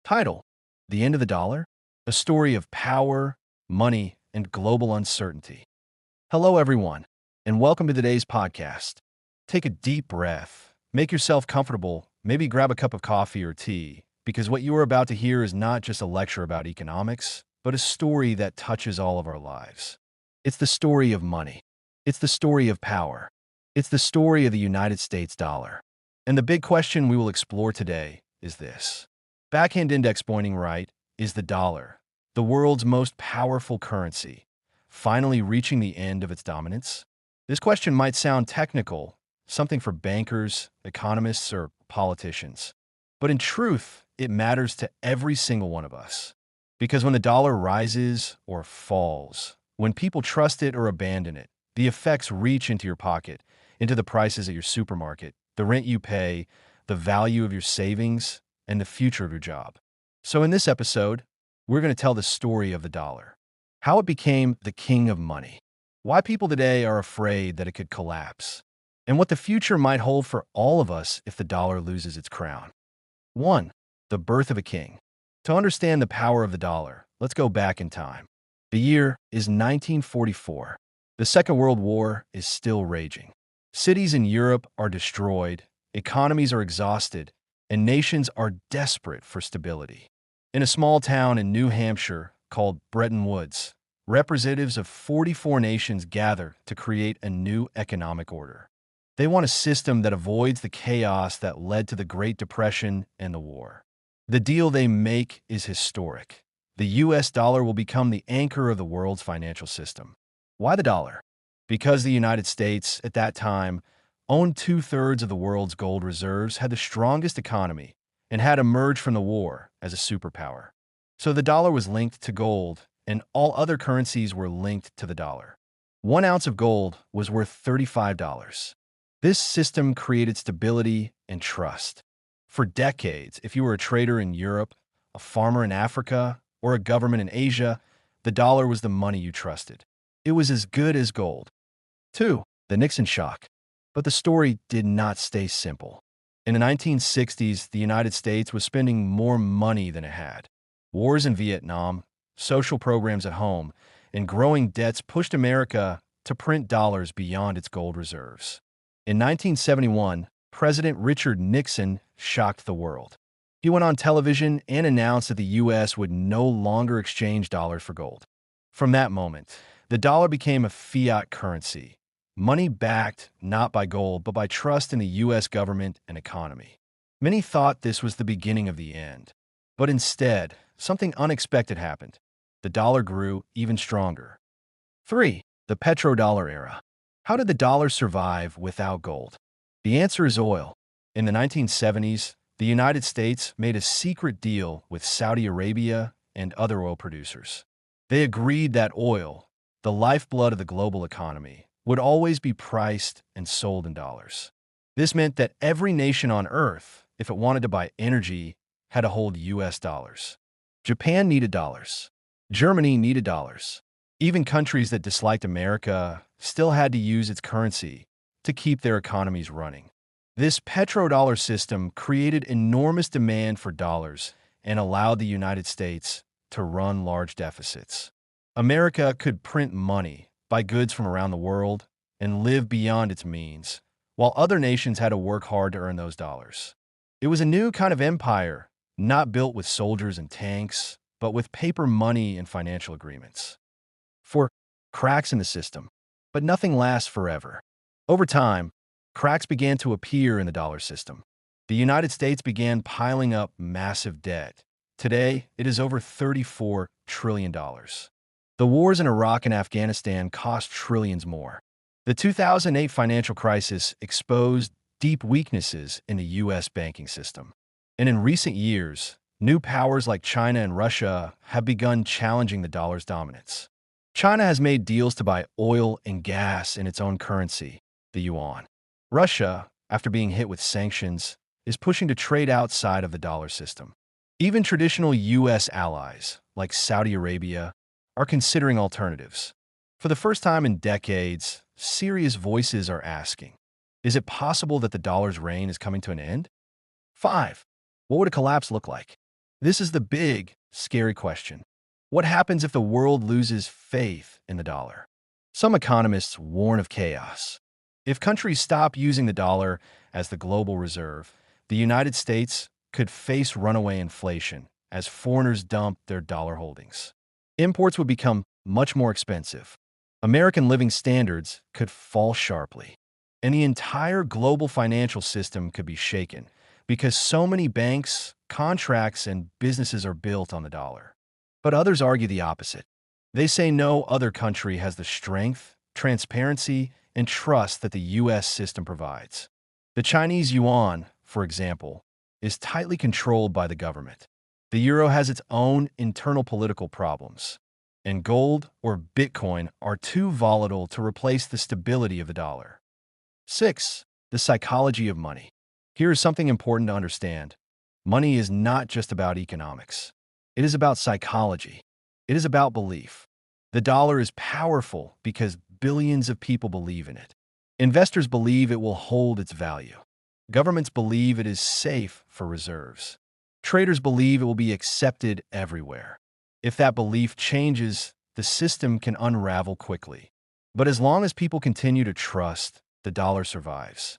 Title: The End of the Dollar, a story of power, money, and global uncertainty. Hello, everyone, and welcome to today's podcast. Take a deep breath, make yourself comfortable, maybe grab a cup of coffee or tea, because what you are about to hear is not just a lecture about economics, but a story that touches all of our lives. It's the story of money. It's the story of power. It's the story of the United States dollar. And the big question we will explore today is this. Backhand index pointing right, is the dollar, the world's most powerful currency, finally reaching the end of its dominance? This question might sound technical, something for bankers, economists, or politicians. But in truth, it matters to every single one of us. Because when the dollar rises or falls, when people trust it or abandon it, the effects reach into your pocket, into the prices at your supermarket, the rent you pay, the value of your savings, and the future of your job. So in this episode, we're going to tell the story of the dollar, how it became the king of money, why people today are afraid that it could collapse, and what the future might hold for all of us if the dollar loses its crown. 1. The birth of a king. To understand the power of the dollar, let's go back in time. The year is 1944. The Second World War is still raging. Cities in Europe are destroyed, economies are exhausted, and nations are desperate for stability. In a small town in New Hampshire called Bretton Woods, representatives of 44 nations gather to create a new economic order. They want a system that avoids the chaos that led to the Great Depression and the war. The deal they make is historic. The US dollar will become the anchor of the world's financial system. Why the dollar? Because the United States, at that time, owned 2/3 of the world's gold reserves, had the strongest economy, and had emerged from the war as a superpower. So the dollar was linked to gold, and all other currencies were linked to the dollar. 1 ounce of gold was worth $35. This system created stability and trust. For decades, if you were a trader in Europe, a farmer in Africa, or a government in Asia, the dollar was the money you trusted. It was as good as gold. 2. The Nixon shock. But the story did not stay simple. In the 1960s, the United States was spending more money than it had. Wars in Vietnam, social programs at home, and growing debts pushed America to print dollars beyond its gold reserves. In 1971, President Richard Nixon shocked the world. He went on television and announced that the U.S. would no longer exchange dollars for gold. From that moment, the dollar became a fiat currency, money backed not by gold but by trust in the U.S. government and economy. Many thought this was the beginning of the end. But instead, something unexpected happened. The dollar grew even stronger. 3. The petrodollar era. How did the dollar survive without gold? The answer is oil. In the 1970s, the United States made a secret deal with Saudi Arabia and other oil producers. They agreed that oil, the lifeblood of the global economy, would always be priced and sold in dollars. This meant that every nation on Earth, if it wanted to buy energy, had to hold US dollars. Japan needed dollars. Germany needed dollars. Even countries that disliked America still had to use its currency to keep their economies running. This petrodollar system created enormous demand for dollars and allowed the United States to run large deficits. America could print money, buy goods from around the world, and live beyond its means, while other nations had to work hard to earn those dollars. It was a new kind of empire, not built with soldiers and tanks, but with paper money and financial agreements. 4. Cracks in the system. But nothing lasts forever. Over time, cracks began to appear in the dollar system. The United States began piling up massive debt. Today, it is over $34 trillion. The wars in Iraq and Afghanistan cost trillions more. The 2008 financial crisis exposed deep weaknesses in the U.S. banking system. And in recent years, new powers like China and Russia have begun challenging the dollar's dominance. China has made deals to buy oil and gas in its own currency, the yuan. Russia, after being hit with sanctions, is pushing to trade outside of the dollar system. Even traditional U.S. allies, like Saudi Arabia, are considering alternatives. For the first time in decades, serious voices are asking, is it possible that the dollar's reign is coming to an end? 5. What would a collapse look like? This is the big, scary question. What happens if the world loses faith in the dollar? Some economists warn of chaos. If countries stop using the dollar as the global reserve, the United States could face runaway inflation as foreigners dump their dollar holdings. Imports would become much more expensive. American living standards could fall sharply. And the entire global financial system could be shaken because so many banks, contracts, and businesses are built on the dollar. But others argue the opposite. They say no other country has the strength, transparency, and trust that the U.S. system provides. The Chinese yuan, for example, is tightly controlled by the government. The euro has its own internal political problems. And gold or Bitcoin are too volatile to replace the stability of the dollar. 6. The psychology of money. Here is something important to understand. Money is not just about economics. It is about psychology. It is about belief. The dollar is powerful because billions of people believe in it. Investors believe it will hold its value. Governments believe it is safe for reserves. Traders believe it will be accepted everywhere. If that belief changes, the system can unravel quickly. But as long as people continue to trust, the dollar survives.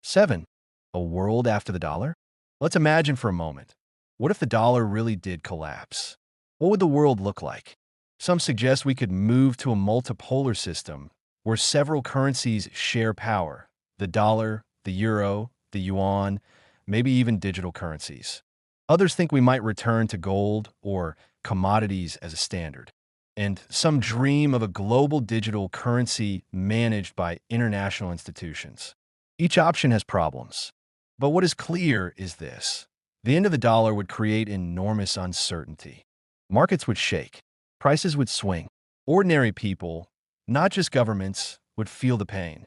7. A world after the dollar? Let's imagine for a moment. What if the dollar really did collapse? What would the world look like? Some suggest we could move to a multipolar system where several currencies share power: the dollar, the euro, the yuan, maybe even digital currencies. Others think we might return to gold or commodities as a standard. And some dream of a global digital currency managed by international institutions. Each option has problems. But what is clear is this: the end of the dollar would create enormous uncertainty. Markets would shake. Prices would swing. Ordinary people, not just governments, would feel the pain.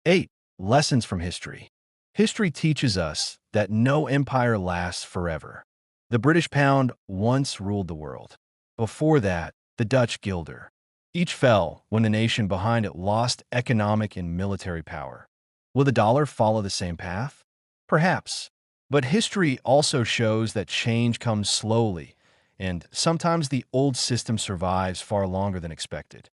8. Lessons from history. History teaches us that no empire lasts forever. The British pound once ruled the world. Before that, the Dutch guilder. Each fell when the nation behind it lost economic and military power. Will the dollar follow the same path? Perhaps. But history also shows that change comes slowly, and sometimes the old system survives far longer than expected.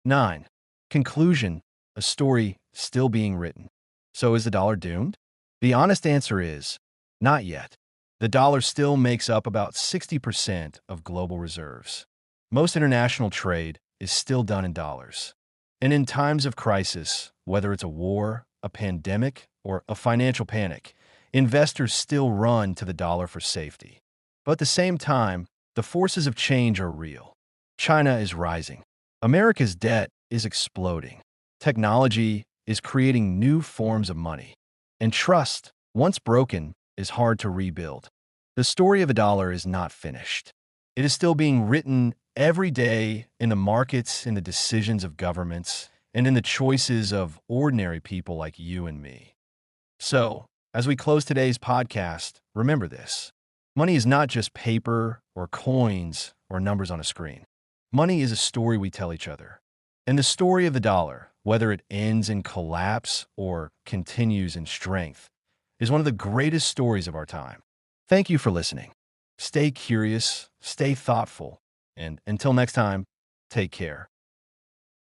9. Conclusion: a story still being written. So is the dollar doomed? The honest answer is, not yet. The dollar still makes up about 60% of global reserves. Most international trade is still done in dollars. And in times of crisis, whether it's a war, a pandemic, or a financial panic, investors still run to the dollar for safety. But at the same time, the forces of change are real. China is rising. America's debt is exploding. Technology is creating new forms of money. And trust, once broken, is hard to rebuild. The story of a dollar is not finished. It is still being written every day in the markets, in the decisions of governments, and in the choices of ordinary people like you and me. So, as we close today's podcast, remember this: money is not just paper or coins or numbers on a screen. Money is a story we tell each other. And the story of the dollar, whether it ends in collapse or continues in strength, is one of the greatest stories of our time. Thank you for listening. Stay curious, stay thoughtful, and until next time, take care.